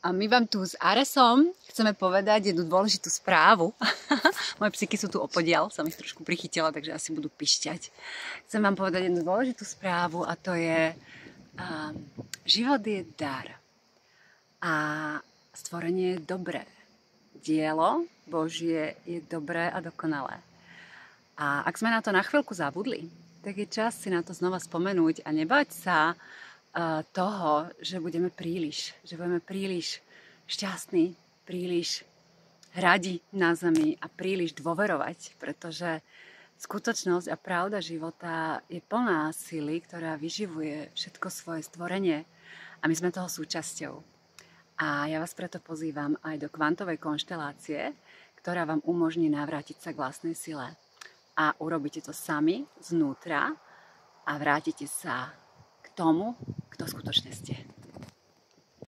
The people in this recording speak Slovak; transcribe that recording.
A my vám tu s Aresom chceme povedať jednu dôležitú správu. Moje psíky sú tu opodiaľ, som ich trošku prichytila, takže asi budú pišťať. Chcem vám povedať jednu dôležitú správu a to je život je dar a stvorenie je dobré. Dielo Božie je dobré a dokonalé. A ak sme na to na chvíľku zabudli, tak je čas si na to znova spomenúť a nebať sa toho, že budeme príliš šťastní, príliš radi na zemi a príliš dôverovať, pretože skutočnosť a pravda života je plná sily, ktorá vyživuje všetko svoje stvorenie a my sme toho súčasťou. A ja vás preto pozývam aj do kvantovej konštelácie, ktorá vám umožní navrátiť sa k vlastnej sile. A urobíte to sami, znútra a vrátite sa k tomu, kto skutočne ste.